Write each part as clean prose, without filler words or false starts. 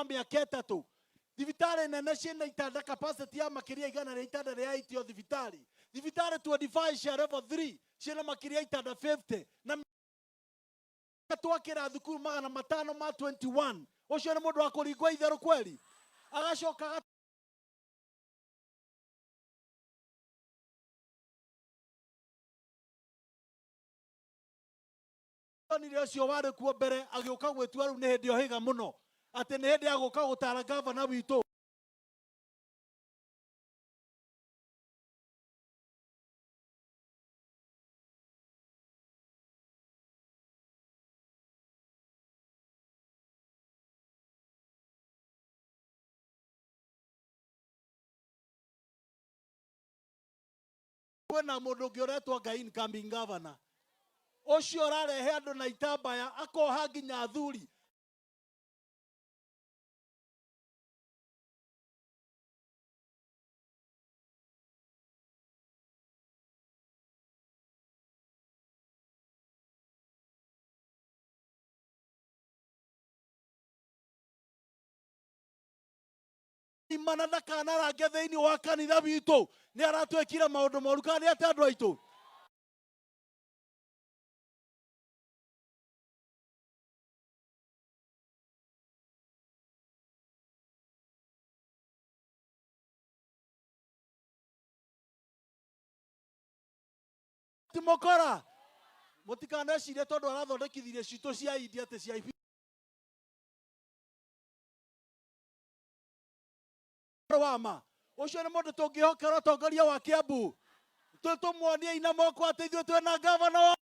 wa miaka 3 thibitari nene ciena itanda capacity ya makiria igana rĩa itanda rĩa itio thibitari 25 cia level 3 ciena makiria itanda 50 na twakira thukuru magana 5 ma 21 ucio ni mundu wa kuringwa itherũ kweli agacoka nire ucio wari kuo mbere agĩũka gwĩtua rĩu nĩ hĩndĩ o hĩga mũno atĩ nĩ hĩndĩ ya gũka gũtara gavana witũ kwĩna mũndũ ũngĩ ũretwo Ngai incoming governor ucio rarehe andu na itambaya akoha nginya athuri imana ndakana range thĩinĩ wa kanitha witũ nĩ aratwĩkire maũndũ moru kana nĩ ate andũ aitũ timokora mutikanecirie tondu arathondekithirie citũ cia India ati cia wama ucio ni mundu tungihokera utongoria wa Kiambu tumuonie ina moko ati ithuĩ twina gavana wa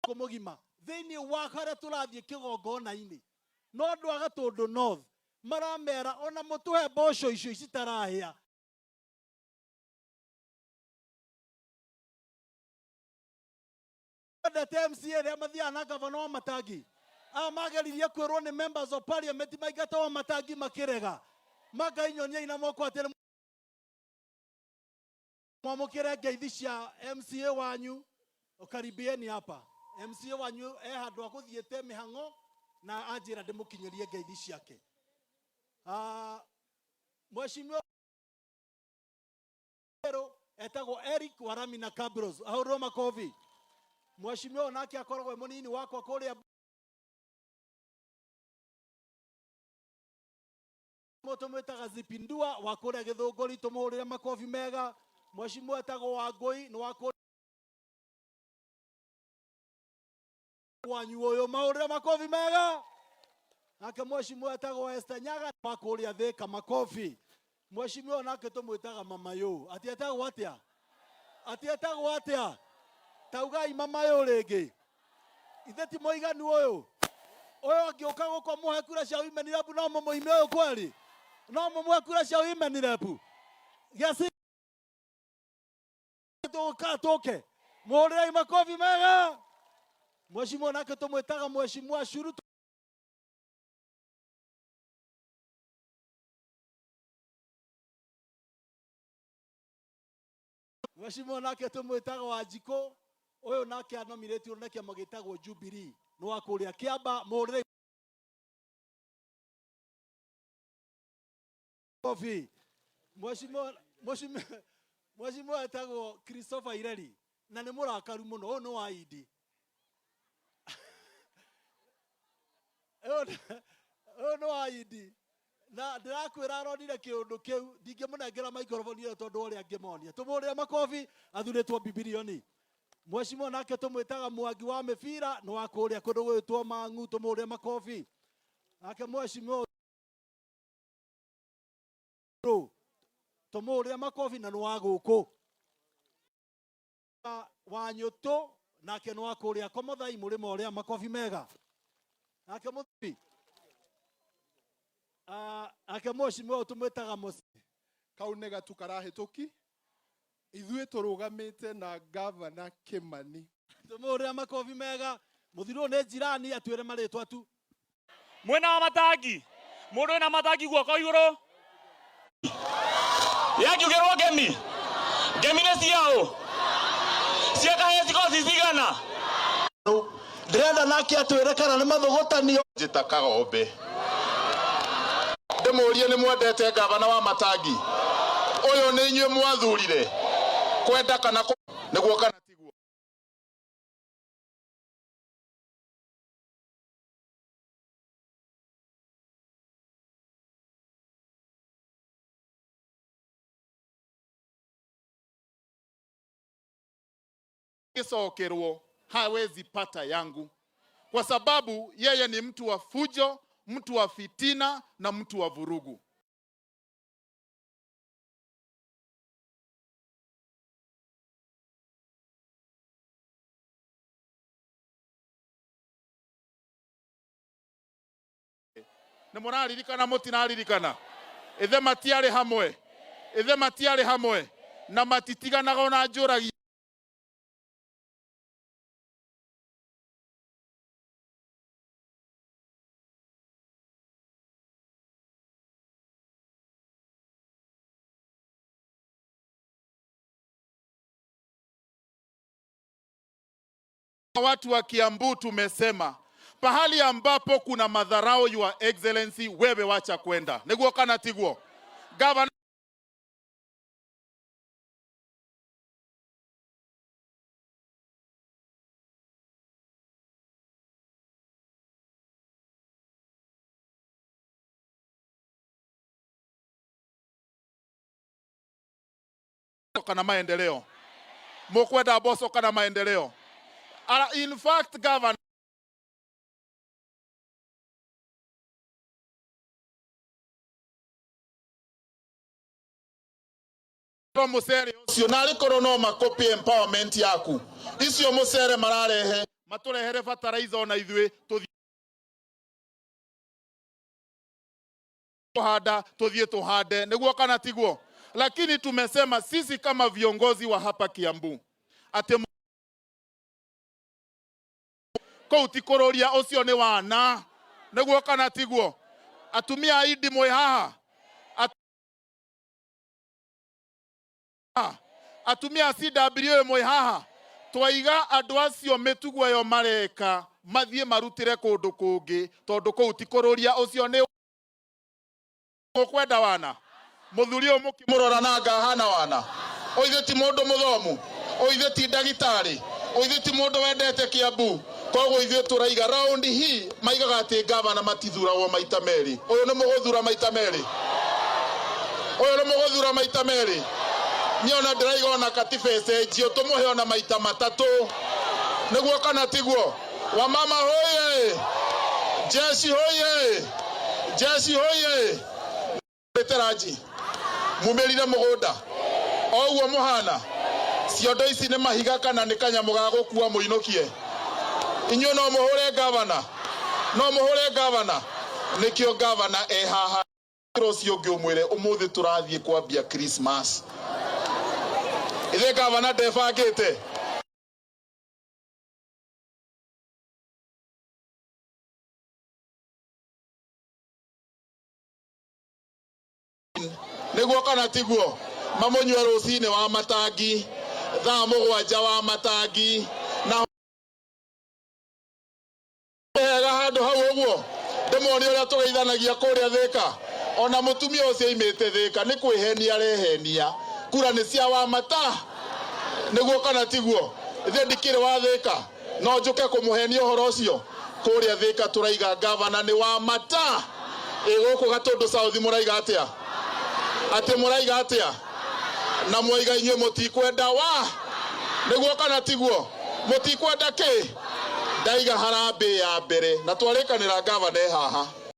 kumugima thĩinĩ wa harĩa tũrathiĩ kĩgongona-inĩ no andũ a Gatũndũ North maramera ona mũtũhe mboco icio citarahĩa ndete MCA rĩa mathiaga na gavana wa Matangi mageririe kwĩrwo nĩ members of parliament maingata wa Matangi makĩrega magainyonia ina moko atĩ mwamũkĩre ngeithi cia MCA wanyu ukaribieni hapa MCA wanyu handũ agũthiĩte mĩhang'o na anjĩra ndĩmũkinyĩrie ngeithi ciake mheshimiwa etagwo Eric Waramina Kabros ahũrwo makobi mheshimiwa nake akoragwo mũnini wakwa kũrĩa mũtũmwĩtaga Zipindua wa kũrĩa Gĩthũngũri tũmũhũrĩre makobi mega mheshimiwa etagwo Wangũi nĩ wa wanyu ũyũ mahũrĩre makobi mega nake mheshimiwa etagwo Esther Nyaga wa kũrĩa Thĩka makobi mheshimiwa nake tũmwĩtaga Mama Yũ ati etagwo atĩa taugai Mama Yũ rĩngĩ ithe ti mũiganu ũyũ angĩũka gũkũ mũhe kura cia women rep no mũmũime ũyũ kweli no mũmũhe kura cia women rep gĩaci tũke mũhũrĩre makobi mega mheshimiwa nake tũmwĩtaga mheshimiwa Shuru mheshimiwa nake tũmwĩtaga Wanjikũ ũyũ nake anomirĩtio na kĩama gĩtagwo Jubilee nĩ wa kũrĩa Kĩamba mũhũrĩre kofi mheshimiwa etagwo Christopher Ireri na nĩ mũrakaru mũno ũyũ nĩ wa Idi ũyũ nĩ wa Idi na ndĩrakwĩra aronire kĩũndũ kĩu ndingĩmũnengera microphone ĩyo tondũ ũrĩa angĩmonia tũmũhũrĩre makobi athurĩtwo bibilioni mheshimiwa nake tũmwĩtaga Mwangi wa mĩbira nĩ wa kũrĩa kũndũ gwĩtwo Mang'u tũmũhũrĩre makobi nake mheshimiwa tũmũhũrĩre makobi na nĩ wa gũkũ Wanyũtũ nake nĩ wa kũrĩa Komothai mũrĩmo ũrĩa makobi mega nake mũthuuri ake mheshimiwa tũmwĩtaga Mũci kau nĩ gatu karahĩtũki ithuĩ tũrũgamĩte na gavana Kĩmani tũmũhũrĩre makobi mega mũthuri ũyũ nĩ njirani atuĩre marĩtwa tu mwena wa Matangi mũndũ wĩna Matangi guoko igũrũ yangiugĩrwo ngemi nĩ ciaũ Ciaka hezi kozi cigana. Ndĩrenda nake atwĩre kana nĩ mathũgũtanio. Njĩta Kagombe. Ndĩmũrie nĩ mwendete ngavana wa Matangi. Ũyũ nĩ inyuĩ mwathurire. Kwenda kana nĩguo kana tiguo. Kisokerwo hawezi pata yangu, kwa sababu yeye ni mtu wa fujo, mtu wa fitina na mtu wa vurugu. Nĩ mũraririkana mũtinaririkana? Ithe matiarĩ hamwe na matitiganaga ona njũragi. Watu wa Kiambu tumesema pahali ambapo kuna madharau, Your Excellency, wewe wacha kwenda. Niguo kana tiguo? Governor kana maendeleo. Mukwenda boso kana maendeleo. In fact, Governor, musere ucio nari korono makopi empowerment yaku icio musere mararehe maturehere fertilizer na ithwe tuthie tuhande niguo kana tiguo. Lakini tumesema sisi kama viongozi wa hapa Kiambu ate koutikururia ucio ni wana niguo kana tiguo. Atumia idi mwe haha atumia CW mwe haha twaiga andu acio mitugo yo mareka mathie marutire kundu kungi tondu koutikururia ucio ni mukwenda wana muthuri uyu mukimurora na ngahana wana oithe ti mundu muthomu oithe ti ndagitari oithe ti mundu wendete Kiambu. Koguo ithuĩ turaiga round hii maigaga atĩ ngavana matithuragwo maita merĩ. Ũyũ nĩ mũgũthura maita merĩ. Ũyũ nĩ mũgũthura maita merĩ. Niona ndĩraiga ona katiba ĩcenjio tũmũhe ona maita matatũ. Nĩguo kana tiguo? Wamama hoye! Jeshi hoye! Jeshi hoye! Teraji. Mumerire mũgũnda. O ũguo mũhana. Ciondo ici nĩ mahiga kana nĩ kanyamũ ga gũkua mũinũkie. Inyo no muhure governor. No muhure governor. Nikio governor haha. Rocio ngiumwire umuthi turathie kwambia Christmas. Ithe governor ndebangite. Niguo kana tiguo? Mamunywe rucini wa Matangi. Thaa mũgwanja wa Matangi. Na handu hau uguo ndimoni uria tugeithanagia kuria Thika ona mutumia ucio imite Thika ni kwihenia arehenia kura ni cia wa Mata niguo kana tiguo? Ithe ndikire wa Thika no njuke kumuhenia uhoro ucio kuria Thika turaiga governor ni wa Mata guku Gatundu South muraiga atia ati muraiga atia na mwiga inywe mutikwenda wa niguo kana tiguo? Mutikwenda ki ndaiga harambe ya mbere na twarikanira governor haha